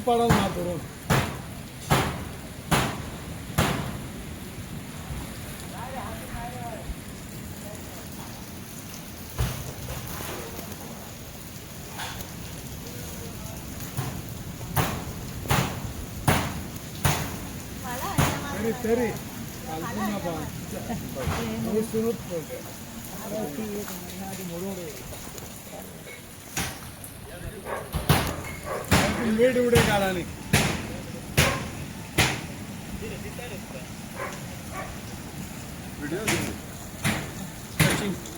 पडल ना करून तरी वेट उडे काढाने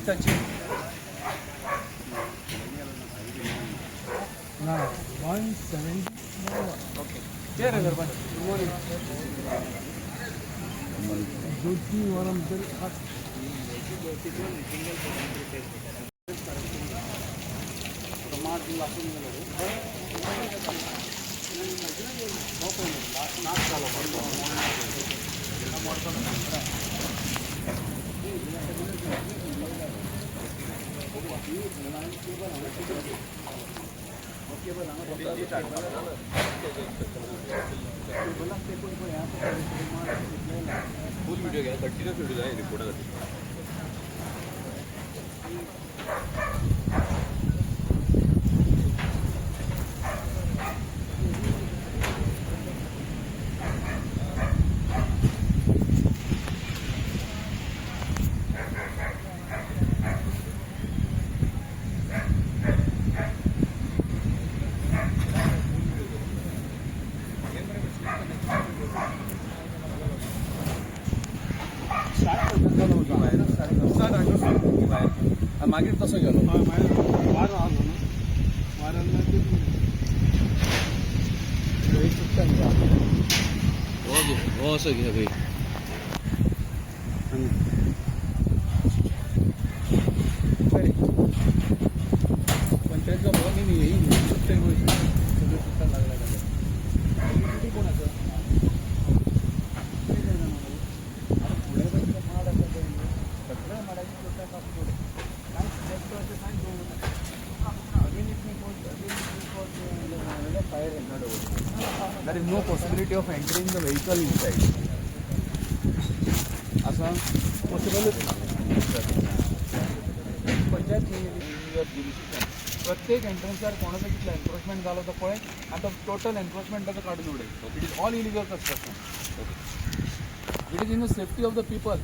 टचिंग 170 ओके तेरे घर पर दूसरी वाला फुल वीडियो घ्या कंटिन्यूस वीडियो आहे रिपोर्टासाठी मागे तसं गेलो हो असं घ्या भाई पण त्यांचा भाव मी येईल सुट्ट्या गोष्टी सगळं सुट्टा लागला का कोणाचं There is no possibility of entering the vehicle inside. असं पॉसिबलच पंचायत प्रत्येक एंट्रन्सवर कोणाचं कितलं एन्क्रोचमेंट झालं तर पळय आता टोटल एन्क्रोचमेंटाचं काढून उडेल it is all illegal construction it is in the safety of the people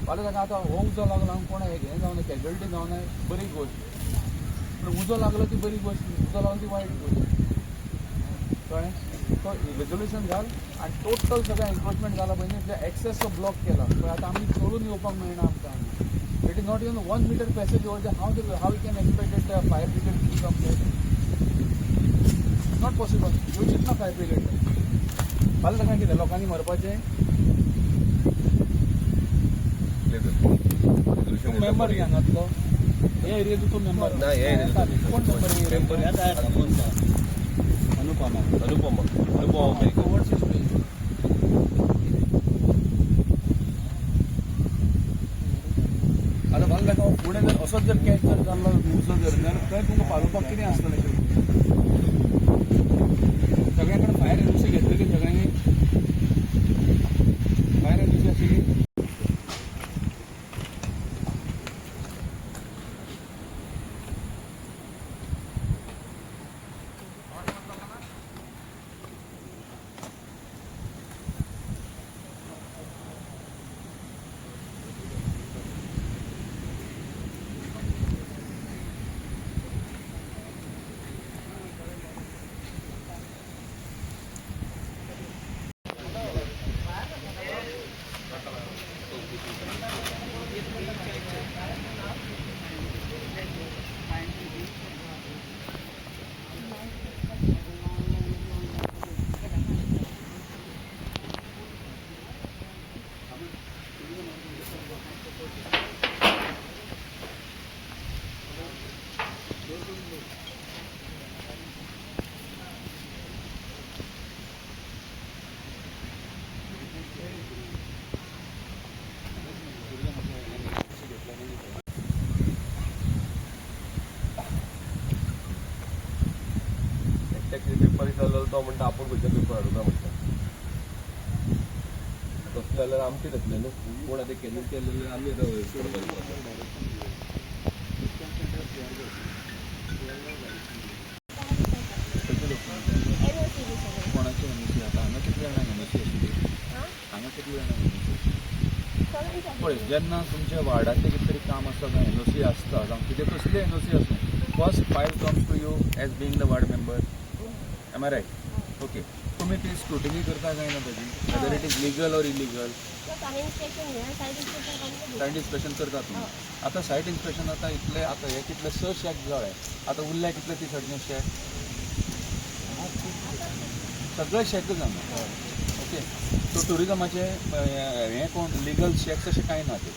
फाल्यां ताका आतां हो उजो लागलो हांव कोणा हें जावन कॅज्युअलिटी जावन बरी गोश्ट पण उजो लागलो ती बरी गोश्ट उजो लागलो ती वायट गोश्ट कळ्ळें तो रेजोल्युशन घाल आनी टोटल सगळें एन्क्रोचमेंट जाला पळय न्ही एक्सेस तो ब्लॉक केला पण आतां आमी चडून येवपाक मेळना आमकां it is not even 1 metre passage over how you can expect it fire brigade to come there not possible येवचीच ना फायर ब्रिगेड फाल्यां ताका कितें लोकांनी मरपाचें तूं मेंबर हांगातलो हे एरियेचो तूं मेंबर ना हे एरियेचो कोण मेंबर अनुपमा आता मला दाखवा पुढे जर असंच जर कॅच जर जाल्लो उजो जर तर तुमकां पालोवपाक कितें आसतलें सगळ्यां कडेन फायर एनओसी घेतली सगळ्यांनी फायर एनओसी आशिल्ली जालो तो म्हणटा आपूण खंयच्या पेपर हाडूना म्हणटा तसलें जाल्यार आमचें जातलें न्हू कोण आतां केन्ना केलें आमी आतां कोणाची एनओसी आतां हांगा कितले जाणांक एनओसी आशिल्ली हांगा कितले जाणांक एनओसी पळय जेन्ना तुमच्या वार्डातलें कितें तरी काम आसता जावं एनओसी आसता जावं कितें कसली एनओसी आसूं first file comes to you as being the ward member am I right okay तुम्ही ती स्क्रुटिनी करता काय ना ताजी whether it is legal or illegal site inspection करता तुम्ही आतां सायट इन्स्पेक्शन आतां इतले आतां हे कितले 6 शेक जाळे आतां उरल्या कितले ती सायडीन शेक सगळे शेक जाना ओके सो टुरिजमाचे हे कोण लिगल शेक्स अशें कांय ना ते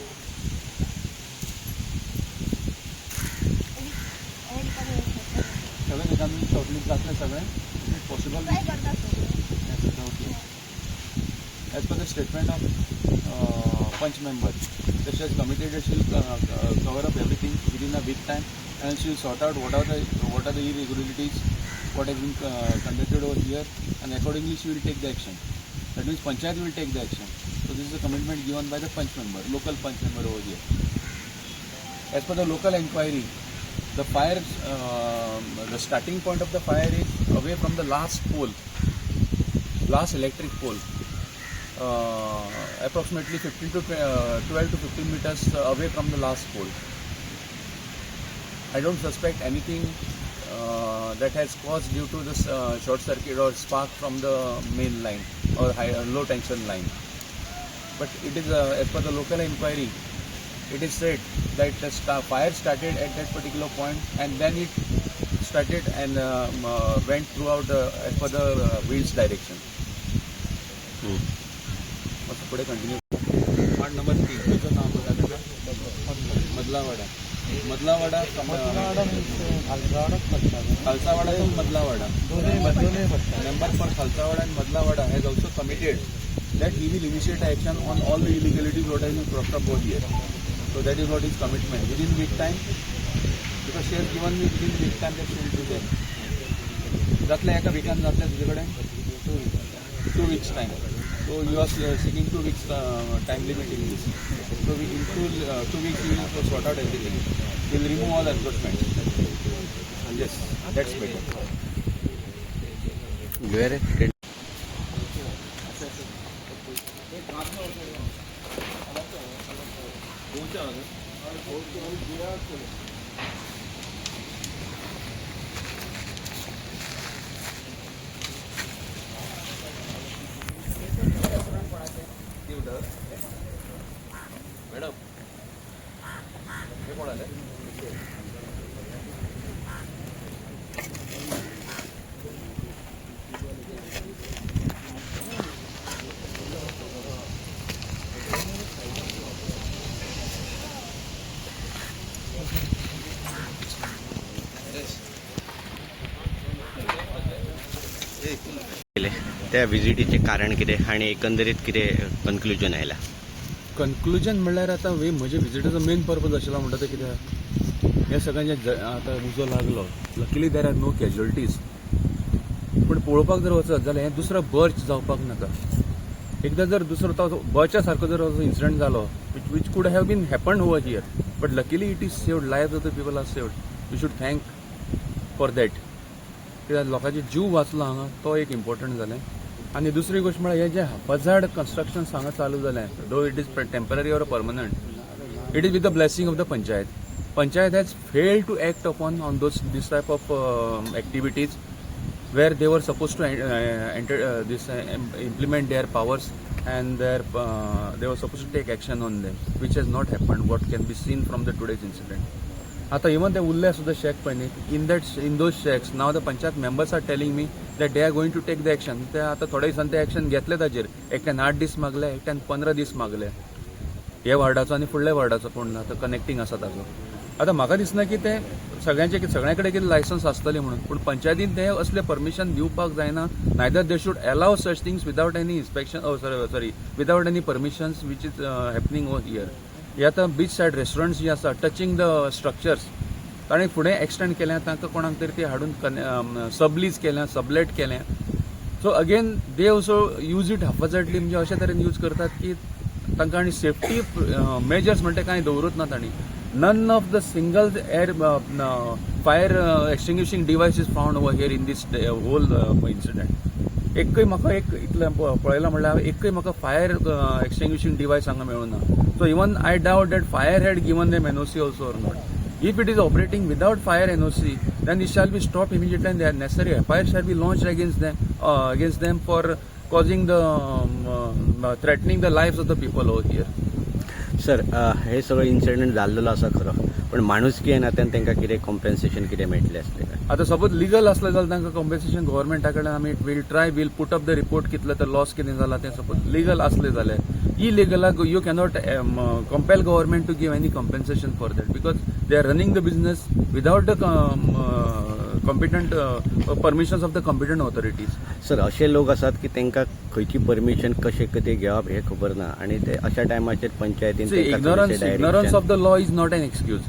सगळे ठिकाणी शॉर्टलिस्ट जातले सगळें possible okay as per the statement of पंच मेंबर तशेंच कमिटी शील cover up everything within a week time and she will sort out what are the irregularities what has been conducted over here and accordingly she will take the action. That means panchayat will take the action. So this is a commitment given by the punch member, local punch member over here. As per the local inquiry, the fire, the starting point of the fire is away from the last pole, last electric pole, approximately 12 to 15 meters away from the last pole. I don't suspect anything that has caused due to this short circuit or spark from the main line or low tension line. But it is as per the local inquiry, it is said that the fire started at that particular point and then it started and went throughout as per the wind's direction. पुढे continue ward number 3 तुझं नाव बघा मधलावाडा मधलावाडा खालसावाडा to मधलावाडा member for खालसावाडा and मधलावाडा has also committed that he will initiate action on all the illegalities what has been cropped up over here. So that is what his commitment within week time, because she has given me within week time that she will do that. जातल्या एका विकान जातल्या तुझे कडेन 2 weeks time. So you are seeking 2 weeks time limit in this. So we in 2 weeks we will sort out everything. We will remove all encroachment. Yes, that's better. Where? Madam हे कोण आले त्या विजिटीचे कारण कितें आनी एकंदरीत कितें कन्क्लुजन आयला कन्क्लुजन म्हणल्यार आतां म्हजे विजिटाचो मेन पर्पज आशिल्लो म्हणटा ते कित्याक हे सगळ्यांचे आतां उजो लागलो luckily there are no casualties पूण पळोवपाक जर वचत जाल्यार हें दुसरो बर्च जावपाक नाका एकदां जर दुसरो तो बर्चा सारको जर इन्सिडंट जालो which could have been happened over here but luckily it is saved lives of the people are saved we should thank for that कित्याक लोकांचे जीव वाचलो हांगा तो एक इम्पॉर्टंट जालें आनी दुसरी गोष्ट म्हळ्यार हे जे हजार्ड कन्स्ट्रक्शन हांगा चालू जालें though it is temporary or permanent it is with the blessing of the panchayat has failed to act upon on this type of activities where they were suppose to implement their powers and they were supposed to take action on them, which has not happened, what can be seen from the today's incident. आता even ते उरले सुद्धा shack पळय न्ही in those shacks नाव the panchayat members are telling me that they are going to take the action ते आता थोड्या दिसांनी ते एक्शन घेतले ताजेर एकट्यान 8 दीस मागले एकट्यान 15 दीस मागले हे वार्डाचो आनी फुडल्या वार्डाचो कोण आतां कनेक्टिंग आसा ताजो आतां म्हाका दिसना की ते सगळ्यांचे सगळ्या कडेन कितें लायसन्स आसतलें म्हणून पूण पंचायतीन ते असले परमिशन दिवपाक जायना neither they should allow such things without any inspection sorry without any permissions which is happening over here हे आतां बीच सायड रेस्टॉरंट्स जी आसा टचिंग द स्ट्रक्चर्स ताणें फुडें एक्सटेंड केलें तांकां कोणाक तरी ते हाडून सबलीज केल्या सबलेट केलें so again they also use it haphazardly म्हणजे अशे तरेन यूज करतात की तांकां आनी सेफ्टी मेजर्स म्हणटा कांय दवरूच ना तांणी none of the single air fire extinguishing device is found over here in this whole incident एकय म्हाका एक इतलें पळयलां म्हणल्यार एकय म्हाका फायर एक्सटिंग्विशिंग डिवायस हांगा मेळूना so even I doubt that fire had given them NOC also or not if it is operating without fire NOC then it shall be stopped immediately and the necessary FIR shall be launched against them for causing the threatening the lives of the people over here. Sir हे सगळं incident जाल्लेलो आसा खरो पण माणुसकी नात्यान तांकां कितें compensation कितें मेळटलें आसलें काय आता सपोज लिगल असलें जाल्यार तांकां कॉम्पेन्सेशन गव्हर्मेंटा कडल्यान आमी will put up the report कितले तर लॉस कितें जाला तें सपोज लिगल असलें जाल्यार इलिगलाक you cannot compel government to give any compensation for that because they are running the business without the competent permissions of the competent authorities. Sir असे लोक आसात की तांकां खंयची परमिशन कशें कितें घेवप हें खबर ना आनी ते अशा टायमाचेर पंचायतीन ignorance of the law is not an excuse.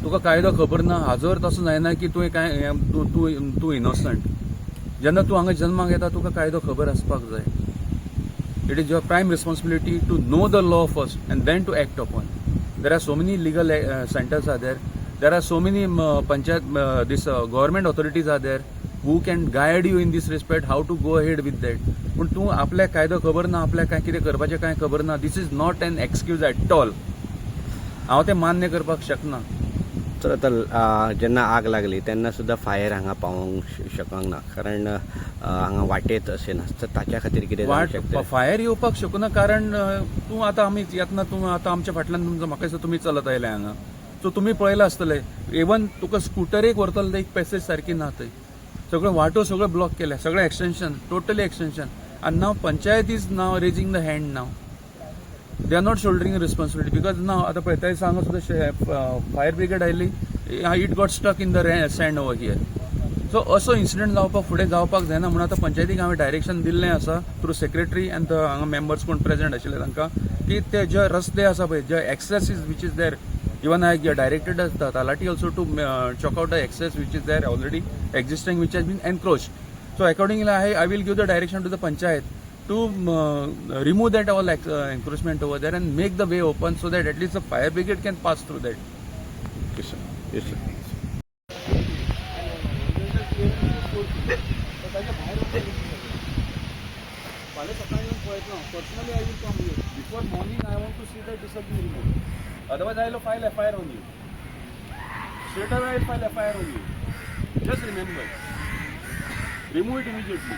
तुका कायदो खबर ना हाजो अर्थ असो जायना की तुवें काय तूं इनोसंट. जेन्ना तूं हांगा जल्माक येता तुका कायदो खबर आसपाक जाय. It is your prime responsibility to know the law first and then to act upon. There are so many legal centres are there are so many panchayat this government authorities are there who can guide you in this respect how to go ahead with that. पण तूं आपल्याक कायदो खबर ना आपल्याक काय कितें करपाचें कांय खबर ना this is not an excuse at all. हांव तें मान्य करपाक शकना. तर आतां जेन्ना आग लागली तेन्ना सुद्दां फायर हांगा पावोंक शकना ना कारण हांगा वाटेत अशें नासता ताच्या खातीर कितें जावंक शकता. फायर येवपाक शकना कारण तूं आतां आमी येतना तूं आतां आमच्या फाटल्यान तुमकां म्हाका दिसता तुमी चलत आयले हांगा सो तुमी पळयलां आसतलें इवन तुका स्कुटरेक व्हरतलो ते एक पॅसेज सारकी ना थंय. सगळं वाटो सगळं ब्लॉक केल्या सगळें एक्सटेंशन टोटली एक्सटेंशन आनी now panchayat is now raising the hand now. They are not shouldering responsibility because now आतां पळय थंय सांगा सुद्दां फायर ब्रिगेड आयली it got stuck in the sand over here. So असो इन्सिडंट जावपाक फुडें जावपाक जायना म्हणून आतां पंचायतीक हांवें डायरेक्शन दिल्लें आसा थ्रू सेक्रेटरी आनी हांगा मेंबर्स कोण प्रेझेंट आशिल्ले तांकां की ते जे रस्ते आसा पळय जे access is which is there even I directed Talati also to check out the excess which is there already existing which has been encroached. So accordingly I will give the direction to the panchayat to remove that all encroachment over there and make the way open so that at least the fire brigade can pass through that. Yes sir. Yes sir. Personally I will come here. Before morning I want to see that this has been removed. Otherwise I will file FIR on you. Straight away I will file FIR on you. Just remember. Remove it immediately.